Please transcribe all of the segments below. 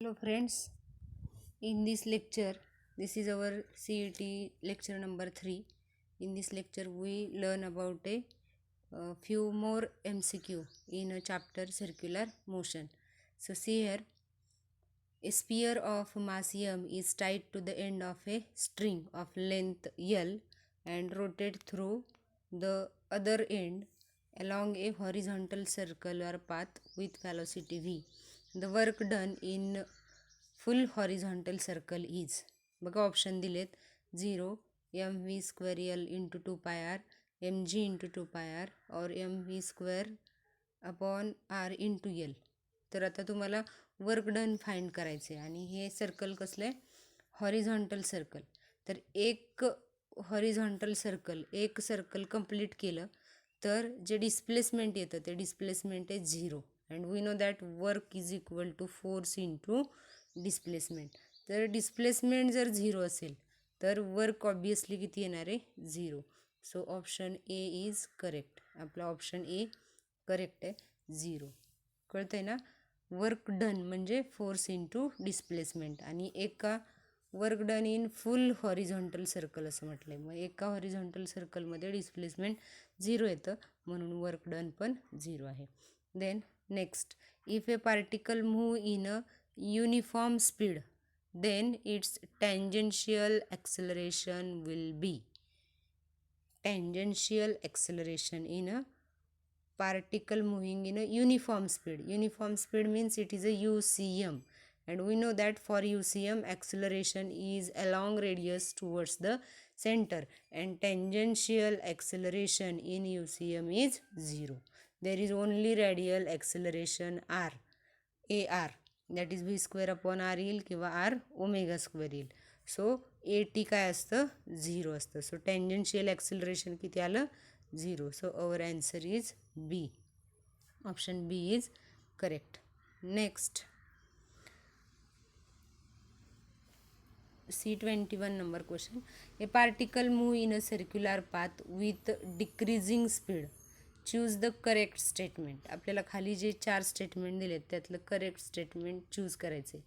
Hello friends, in this lecture, this is our CET lecture number 3. In this lecture, we learn about a few more MCQ in a chapter circular motion. So see here, a sphere of mass m is tied to the end of a string of length L and rotated through the other end along a horizontal circular path with velocity v. The work done in full horizontal circle is, बघा option दिलेत 0 mv square L into 2 pi R M G into 2 pi r or m v square upon r into l. तर आता तुम्हाला work done find करायचे आणि हे circle कसलं आहे, हॉरिझॉन्टल सर्कल. तर एक हॉरिझॉन्टल सर्कल एक सर्कल कंप्लीट केलं तर जे डिस्प्लेसमेंट येतं ते डिस्प्लेसमेंट आहे 0 and we know that work is equal to force into displacement. तर डिस्प्लेसमेंट जर 0 असेल तर वर्क ऑब्वियसली किती येणार आहे, 0. So option A is correct. आपला ऑप्शन ए करेक्ट आहे, 0. कळतंय ना. वर्क डन म्हणजे फोर्स इंटू डिस्प्लेसमेंट आणि एका work done in full horizontal circle असं म्हटलं आहे. मग एका हॉरिझॉन्टल सर्कलमध्ये डिस्प्लेसमेंट 0 येतं म्हणून वर्क डन पण 0 आहे. Then next, if a particle move in a uniform speed, then its tangential acceleration will be. Tangential acceleration in a particle moving in a uniform speed. Uniform speed means it is a UCM, and we know that for UCM acceleration is along radius towards the center and tangential acceleration in UCM is 0. There is only radial acceleration r, AR, that is v square upon r येईल किंवा r omega square येईल. So a t काय असतं, 0 असतं. So टेंजन्शियल acceleration किती आलं, 0. So our answer is B. Option B is correct. Next, C21 number question. A particle move in a circular path with decreasing speed. Choose the correct statement. आपल्याला खाली जे 4 statement दिलेत त्यातलं करेक्ट स्टेटमेंट चूज करायचे.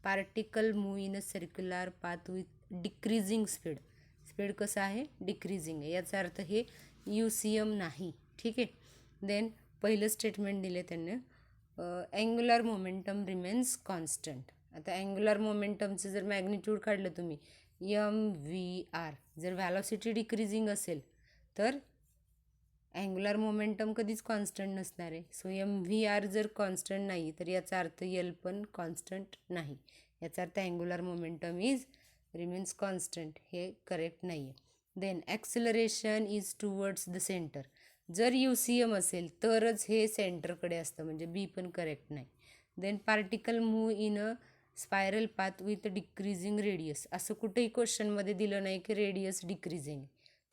Particle move in a circular path with decreasing speed. Speed कसं आहे, decreasing आहे. याचा अर्थ हे UCM नाही. ठीक आहे. देन पहिलं स्टेटमेंट दिले त्यांनी, अँग्युलर मोमेंटम रिमेन्स कॉन्स्टंट. आता अँग्युलर मोमेंटमचं जर मॅग्निट्यूड काढलं तुम्ही MVR, जर व्हॅलॉसिटी डिक्रीजिंग असेल तर अँग्युलर मोमेंटम कधीच कॉन्स्टंट नसणार आहे. सो MVR जर कॉन्स्टंट नाही तर याचा अर्थ एल पण कॉन्स्टंट नाही. याचा अर्थ angular momentum is remains constant. हे करेक्ट नाही आहे. Then acceleration is towards the centre. जर UCM असेल तरच हे सेंटरकडे असतं, म्हणजे बी पण करेक्ट नाही. Then particle move in a spiral path with decreasing radius. असं कुठेही क्वेश्चनमध्ये दिलं नाही की रेडियस डिक्रीजिंग,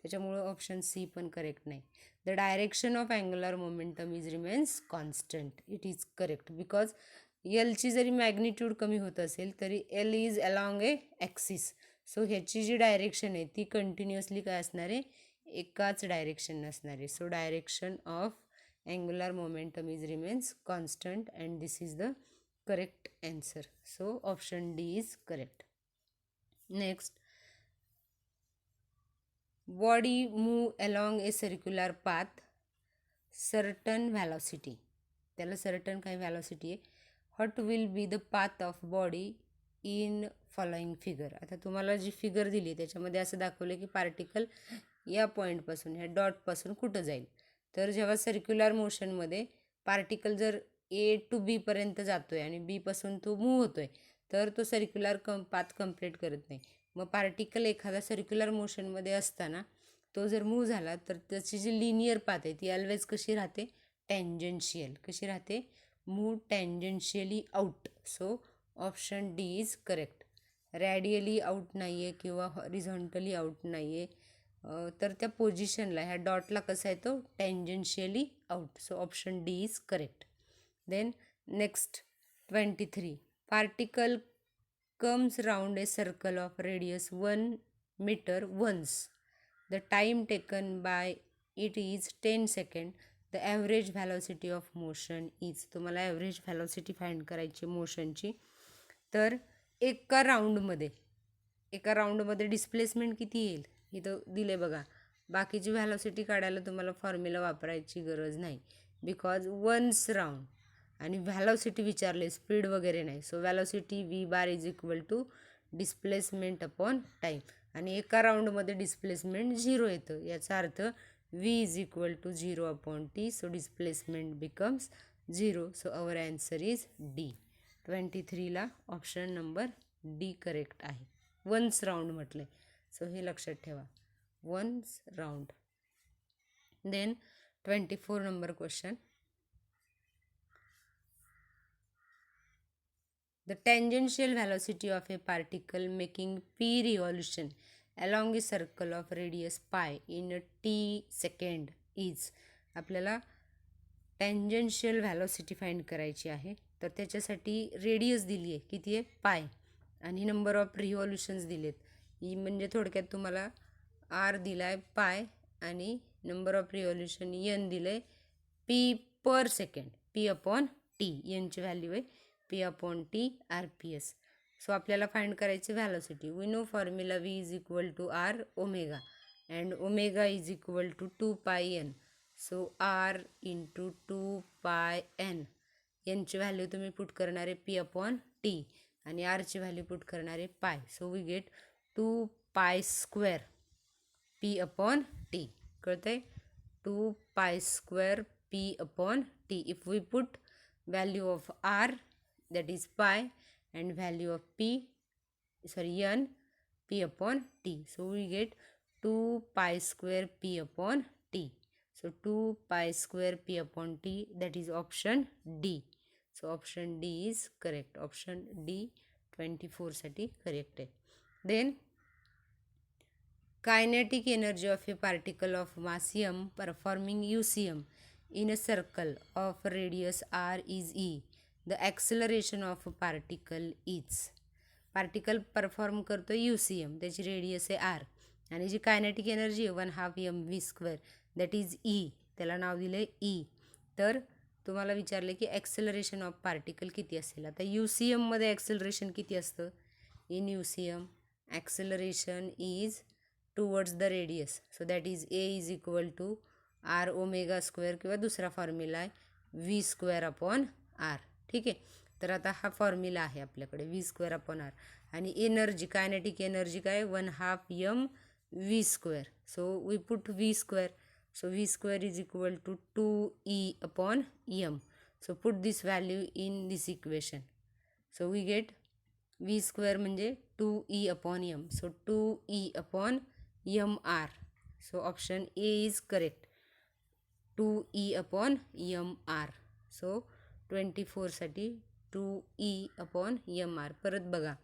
त्याच्यामुळं ऑप्शन सी पण करेक्ट नाही. The direction of angular momentum is remains constant. It is correct because एलची जरी मॅग्निट्यूड कमी होत असेल तरी L is along a axis. So ह्याची जी डायरेक्शन आहे ती कंटिन्युअसली काय असणार आहे, एकाच डायरेक्शन असणार आहे. So direction of angular momentum is remains constant and this is the correct answer. So option D is correct. Next, body move along a circular path certain velocity. त्याला certain काय velocity आहे. What will be the path of body in following figure. आता तुम्हाला जी figure दिली त्याच्यामध्ये असं दाखवलं की पार्टिकल या पॉईंटपासून ह्या डॉटपासून कुठं जाईल. तर जेव्हा सर्क्युलर मोशनमध्ये पार्टिकल जर A टू B पर्यंत जातोय आणि B पासून तो मूव्ह होतोय तर तो सर्क्युलर पाथ कंप्लीट करत नाही. मग पार्टिकल एखादा सर्क्युलर मोशनमध्ये असताना तो जर मूव्ह झाला तर त्याची जी लिनियर पाथ आहे ती ऑलवेज कशी राहते, टँजन्शियल. कशी राहते, move tangentially out. So option D is correct. Radially out नाही आहे किंवा हॉरिझॉन्टली आउट नाही आहे, तर त्या पोझिशनला ह्या डॉटला कसं आहे तो tangentially out. So option D is correct. Then next 23, particle comes round a circle of radius 1 meter once. The time taken by it is 10 seconds. The average velocity of motion is. तुम्हाला average velocity find करायची मोशनची. तर एका राऊंडमध्ये displacement किती येईल इथं दिले बघा. बाकीची व्हॅलॉसिटी काढायला तुम्हाला फॉर्म्युला वापरायची गरज नाही, बिकॉज वन्स राऊंड. आणि व्हॅलॉसिटी विचारले, स्पीड वगैरे नाही. So velocity V bar is equal to displacement upon time. आणि एका राऊंडमध्ये डिस्प्लेसमेंट 0 येतं, याचा अर्थ V is equal to 0 upon T. So displacement becomes 0. So our answer is D. 23ला ऑप्शन नंबर डी करेक्ट आहे. वन्स राऊंड म्हटले, so हे लक्षात ठेवा, once round. Then 24 number question. The tangential velocity of a particle making p revolution along a circle of radius pi in a t second is. आपल्याला tangential velocity find करायची आहे. तर त्याच्यासाठी radius दिली आहे, किती आहे, पाय. आणि नंबर ऑफ रिव्हॉल्युशन्स दिलेत. म्हणजे थोडक्यात तुम्हाला आर दिला आहे पाय आणि नंबर ऑफ रिव्हॉल्युशन एन दिलं आहे P per second, P upon T. एनची व्हॅल्यू आहे P upon T RPS. So आपल्याला फाइंड करायचे velocity. We know formula V is equal to R omega and omega is equal to 2 pi N. So R into 2 pi N. एनची value तुम्ही put करणारे P upon T आणि आरची value put करणारे पाय. So we gate 2 pi square p upon T. कळतंय, 2 pi square p upon t. If we put value of r, that is pi, and value of n, p upon t. So we get 2 pi square p upon t. So 2 pi square p upon t, that is option D. So option D is correct. Option D 24 साठी correct आहे. Then kinetic energy of a particle of mass m performing UCM in a circle of radius r is E. The acceleration of a particle is. Particle perform करतो UCM, त्याची radius आहे R आणि जी kinetic energy आहे 1/2 mv², that is E. त्याला नाव दिलं आहे E. तर तुम्हाला विचारले की ॲक्सेलरेशन ऑफ पार्टिकल किती असेल. आता UCMमध्ये ॲक्सेलरेशन किती असतं. In UCM acceleration is towards the radius. So that is A is equal to R omega square, किंवा दुसरा फॉर्म्युला आहे V² अपॉन आर. ठीक आहे, तर आता हा फॉर्म्युला आहे आपल्याकडे V² अपॉन आर. आणि एनर्जी, कायनेटिक एनर्जी काय, 1/2 mv². So we put V². So V² is equal to 2E upon m. So put this value in this equation. So we get V² म्हणजे 2E upon m. So 2E upon mr. So option A is correct, 2E upon mr. So 24 साठी 2E upon mr. परत बघा,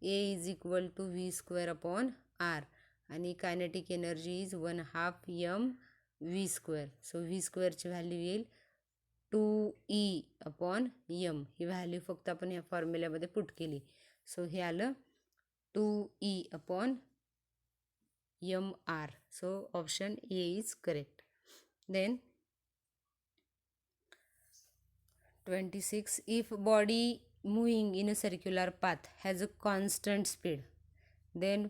A is equal to V² upon r आणि kinetic energy is 1/2 mv². So V²ची value येईल 2E upon m. ही value फक्त आपण या फॉर्म्युल्यामध्ये put केली. So हे आलं 2E upon mr. So option A is correct. Then 26. If body moving in a circular path has a constant speed, then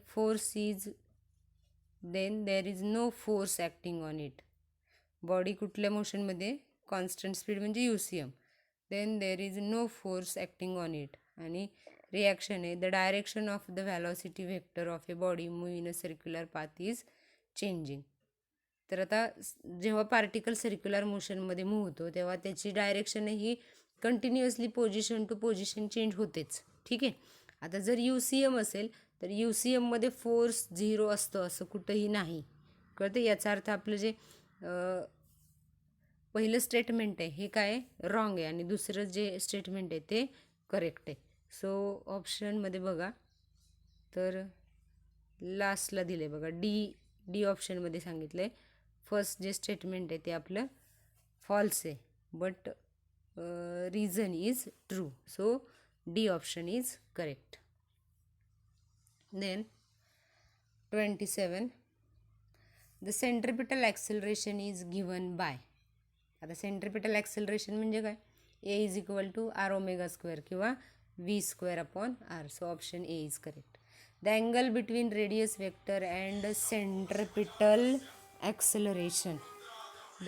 there is no force acting on it. Body कुठल्या मोशनमध्ये, constant speed म्हणजे UCM, then there is no force acting on it. आणि reaction आहे, the direction of the velocity vector of a body move in a circular path is changing. तर आता जेव्हा particle circular मोशनमध्ये move होतो तेव्हा त्याची direction ही continuously position to position change होतेच. ठीक आहे, आता जर UCM असेल तर UCMमध्ये फोर्स 0 असतं असं कुठंही नाही. कळतं, याचा अर्थ आपलं जे पहिलं स्टेटमेंट आहे हे काय रॉंग आहे आणि दुसरं जे स्टेटमेंट आहे ते करेक्ट आहे. सो ऑप्शनमध्ये बघा, तर लास्टला दिले बघा, डी ऑप्शनमध्ये सांगितलं आहे फर्स्ट जे स्टेटमेंट आहे ते आपलं फॉल्स आहे, but reason is true. So D option is correct. Then 27. The centripetal acceleration is given by. आता centripetal acceleration म्हणजे काय, A is equal to r omega square किंवा v square upon r. So option A is correct. The angle between radius vector and centripetal acceleration.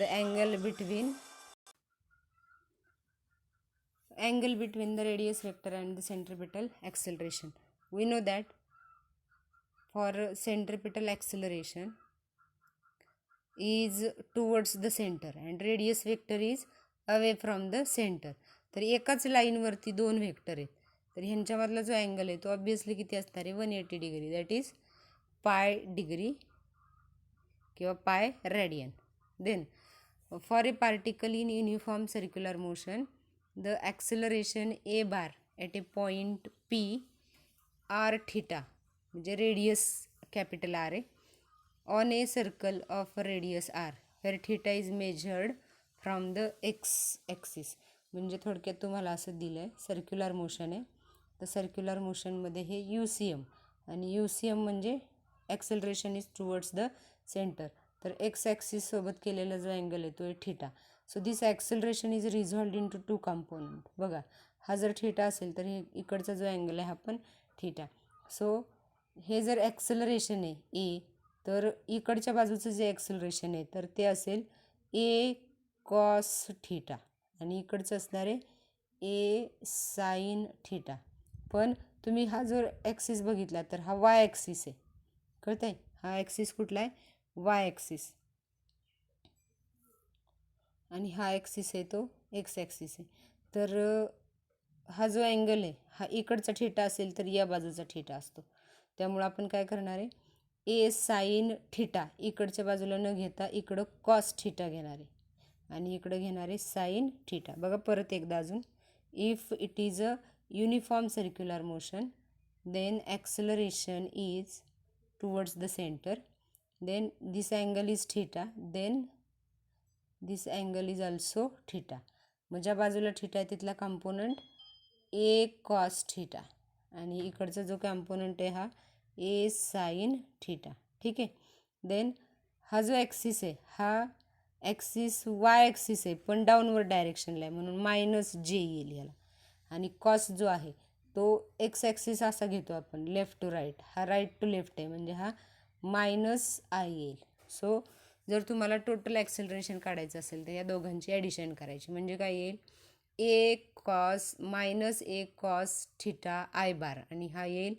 The angle between the radius vector and the centripetal acceleration. We know that for centripetal acceleration is towards the center and radius vector is away from the center. तर एकाच लाईनवरती दोन vector आहेत, तर ह्यांच्यामधला जो angle आहे तो obviously किती असणार आहे, 180 degree. That is pi degree किंवा pi radian. Then for a particle in uniform circular motion the acceleration a bar at a point p r theta, म्हणजे रेडियस कॅपिटल आर आहे, on a circle of radius r where theta is measured from the x axis. म्हणजे थोडक्यात तुम्हाला असं दिलं आहे, circular motion आहे, तर सर्क्युलर मोशनमध्ये हे UCM आणि UCM म्हणजे acceleration is towards the centre. तर एक्स ॲक्सिस सोबत केलेला जो अँगल आहे तो आहे theta. So this acceleration is resolved into two component. बघा, हा जर थिटा असेल तर हे इकडचा जो अँगल आहे हा पण थिटा. सो हे जर ॲक्सेलरेशन आहे ए, तर इकडच्या बाजूचं जे ॲक्सेलरेशन आहे तर ते असेल ए कॉस थिटा आणि इकडचं असणार आहे ए साईन थिटा. पण तुम्ही हा जर ॲक्सिस बघितला तर हा वाय ॲक्सिस आहे, कळतं आहे, हा ॲक्सिस कुठला आहे, वाय ॲक्सिस, आणि हा ॲक्सिस आहे तो एक्स ॲक्सिस आहे. तर हा जो अँगल आहे हा इकडचा थिटा असेल तर या बाजूचा थिटा असतो. त्यामुळं आपण काय करणार आहे, ए साईन थिटा इकडच्या बाजूला न घेता इकडं कॉस थिटा घेणार आहे आणि इकडं घेणार आहे साईन थिटा. बघा परत एकदा अजून, if it is a uniform circular motion then acceleration is towards the centre, then this angle is theta, then this angle is also theta. मग ज्या बाजूला थिटा आहे तिथला कंपोनंट ए कॉस थिटा आणि इकडचा जो कंपोनंट आहे हा ए साईन थिटा. ठीक आहे. देन हा जो ॲक्सिस आहे हा ॲक्सिस वाय ॲक्सिस आहे पण डाऊनवर्ड डायरेक्शनला आहे म्हणून मायनस जे येईल याला, आणि कॉस जो आहे तो एक्स ॲक्सिस असा घेतो आपण लेफ्ट टू राईट, हा राईट टू लेफ्ट आहे म्हणजे हा मायनस आय येईल. सो जर तुम्हाला टोटल ॲक्सेलरेशन काढायचं असेल तर या दोघांची ॲडिशन करायची म्हणजे काय येईल, A cos minus A cos theta I bar आणि हा येईल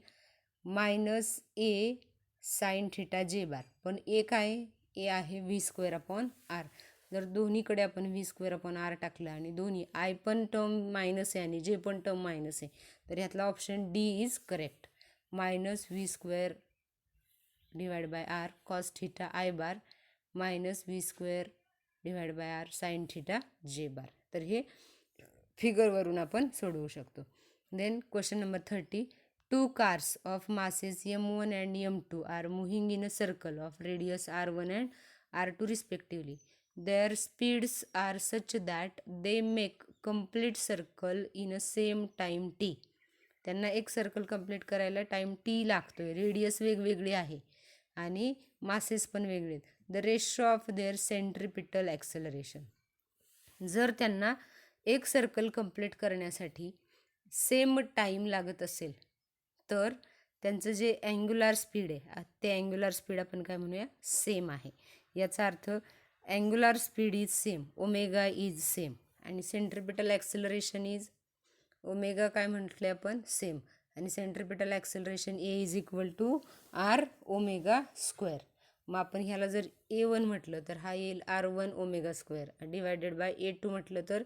minus A sine theta J बार. पण ए काय, ए आहे व्ही स्क्वेअर अपॉन आर. जर दोन्हीकडे आपण व्ही स्क्वेअर अपॉन आर टाकलं आणि दोन्ही आय पण टर्म मायनस आहे आणि जे पण टर्म मायनस आहे तर ह्यातला option D is correct. Minus V square divide by R cos theta I bar minus V square divide by R sine theta J bar. तर हे फिगरवरून आपण सोडवू शकतो. Then question number 30. Two cars of masses m1 and m2 are moving in a circle of radius r1 and r2 respectively. Their speeds are such that they make complete circle in a same time t. त्यांना एक circle complete करायला time T लागतोय, radius वेगवेगळी आहे आणि masses पण वेगळे आहेत. The ratio of their centripetal acceleration. जर त्यांना एक सर्कल कंप्लीट करण्यासाठी सेम टाईम लागत असेल तर त्यांचं जे अँग्युलर स्पीड आहे ते अँग्युलर स्पीड आपण काय म्हणूया, सेम आहे. याचा अर्थ angular speed is same, omega is same, आणि सेंट्रिपिटल ॲक्सेलरेशन इज ओमेगा काय म्हटले आपण, सेम, आणि centripetal acceleration a is equal to R omega square. मग आपण ह्याला जर A1 म्हटलं तर हा येईल R1 omega square divided by A2 म्हटलं तर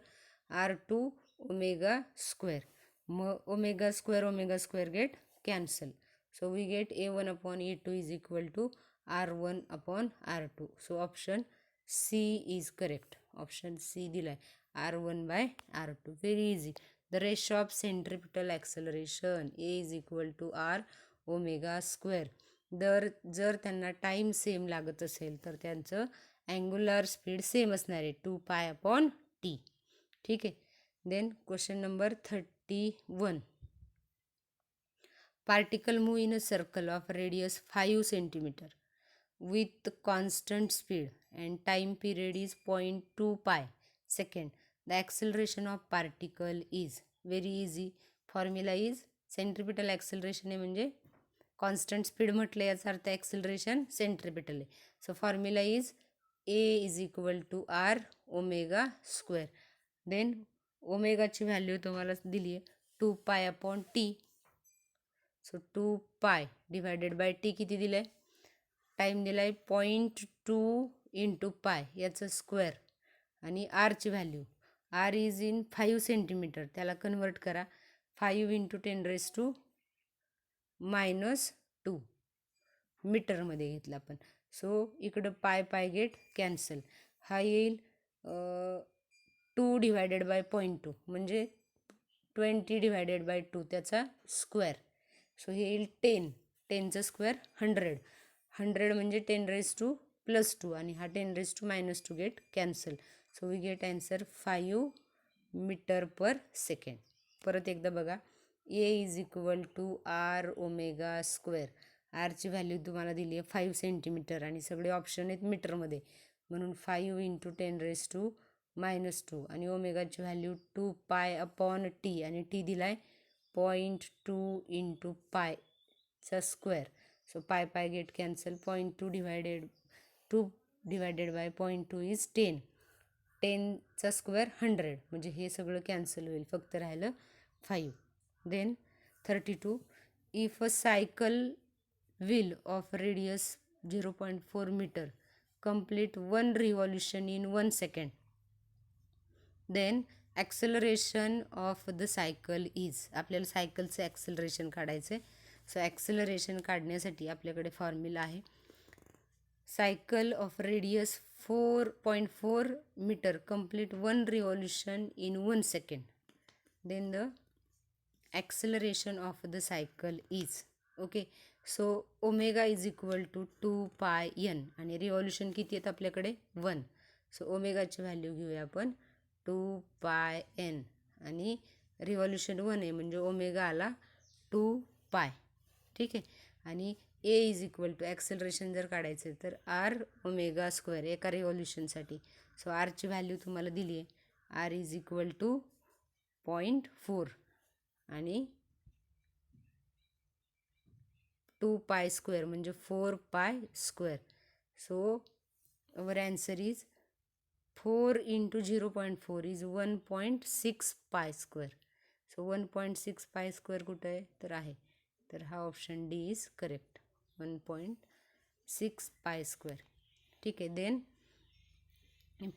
R2 ओमेगा स्क्वेअर. मग omega square get cancel. So we get A1 upon A2 is equal to R1 upon R2. So option C is correct. Option C दिला आहे R1 by R2. Very easy. The ratio of centripetal acceleration a is equal to R omega square. जर त्यांना time same लागत असेल तर त्यांचं angular speed same असणार आहे 2 पाय अपॉन टी. ठीक आहे. Then question number 31. Particle move in a circle of radius 5 centimeter with constant speed and time period is 0.2 pi second. The acceleration of particle is very easy. Formula is centripetal acceleration आहे म्हणजे constant speed म्हटलं याचा अर्थ acceleration centripetal आहे. So formula is A is equal to R omega square. Then ओमेगाची value तुम्हाला दिली आहे 2π/t. So 2π divided by T किती दिलं आहे, टाईम दिला आहे 0.2 इंटू पाय याचं स्क्वेअर. आणि आरची value, R is in 5 centimetre, त्याला कन्वर्ट करा 5 इंटू 10⁻⁻² मीटरमध्ये घेतलं आपण. सो इकडं पाय पाय गेट कॅन्सल. हा येईल 2 डिवायडेड बाय 0.2 म्हणजे 20 डिवायडेड बाय 2 त्याचा स्क्वेअर. सो हे येईल 10चं स्क्वेअर 100 म्हणजे 10⁻² आणि हा 10⁻² get cancel. So we get answer 5 metre per second. परत एकदा बघा, A is equal to R omega square. आरची व्हॅल्यू तुम्हाला दिली आहे 5 सेंटीमीटर आणि सगळे ऑप्शन आहेत मीटरमध्ये, म्हणून 5 इंटू 10⁻² आणि ओमेगाची व्हॅल्यू 2π/t आणि टी दिला आहे 0.2 into पायचा square. So pi pi get cancel. 0.2 divided by 0.2 is 10चा स्क्वेअर 100 म्हणजे हे सगळं कॅन्सल होईल, फक्त राहिलं 5. Then 32, if a cycle wheel of radius 0.4 meter complete 1 revolution in 1 second, then acceleration of the cycle is. आपल्याला सायकलचं ॲक्सिलरेशन काढायचं आहे. सो ॲक्सिलरेशन काढण्यासाठी आपल्याकडे फॉर्म्युला आहे, cycle of radius 4.4 metre complete 1 revolution in 1 second, then the acceleration of the cycle is. Okay, so omega is equal to 2πn आणि revolution किती आहेत आपल्याकडे 1. सो ओमेगाची व्हॅल्यू घेऊया आपण 2πn आणि रिव्हॉल्युशन 1 आहे म्हणजे ओमेगा आला 2π. ठीक आहे, आणि ए इज इक्वल टू ॲक्सेलरेशन जर काढायचं तर आर ओमेगा स्क्वेअर एका रिव्हॉल्युशनसाठी. सो आरची व्हॅल्यू तुम्हाला दिली आहे, आर इज इक्वल टू 0.4 आणि 2π² म्हणजे 4π². So our answer is 4 into 0.4 is 1.6π². सो 1.6π² कुठं आहे तर आहे, तर हा ऑप्शन डी इज करेक्ट, 1.6π². ठीक आहे. Then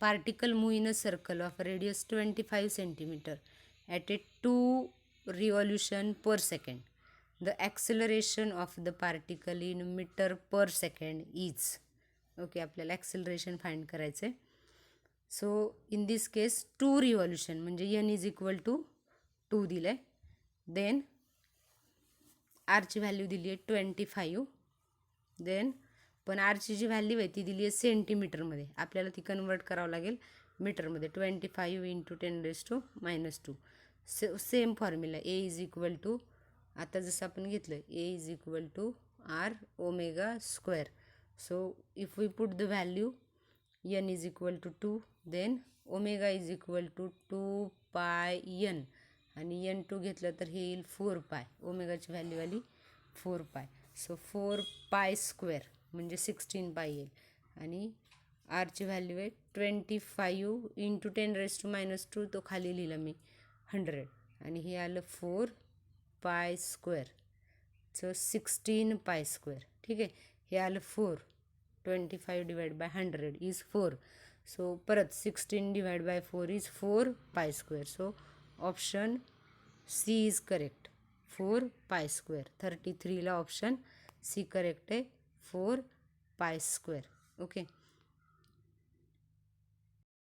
particle move in a circle of radius 25 centimetre at a 2 revolution per second. The acceleration of the particle in metre per second is. Okay, आपल्याला ॲक्सिलरेशन फाइंड करायचं आहे. So in this case 2 revolution म्हणजे n is equal to 2 दिलं आहे. Then आरची value दिली आहे 25. Then पण आरची जी value आहे ती दिली आहे सेंटीमीटरमध्ये, आपल्याला ती कन्वर्ट करावं लागेल मीटरमध्ये. 25 into 10⁻². Same formula, A is equal to, आता जसं आपण घेतलं A is equal to R omega square. So if we put the value n is equal to 2, then omega is equal to 2πn आणि n2 घेतलं तर हे येईल 4π. ओमेगाची value आली 4π. सो 4π² म्हणजे 16π येईल आणि आरची व्हॅल्यू आहे 25 इंटू 10⁻², तो खाली लिहिला मी 100 आणि हे आलं 4π². सो 16π². ठीक आहे, हे आलं 4. 25 डिवाइड बाय 100 इज 4. सो परत 16 divide by 4 is 4π². So option C is correct, 4π². 33ला ऑप्शन सी करेक्ट आहे, 4π². ओके.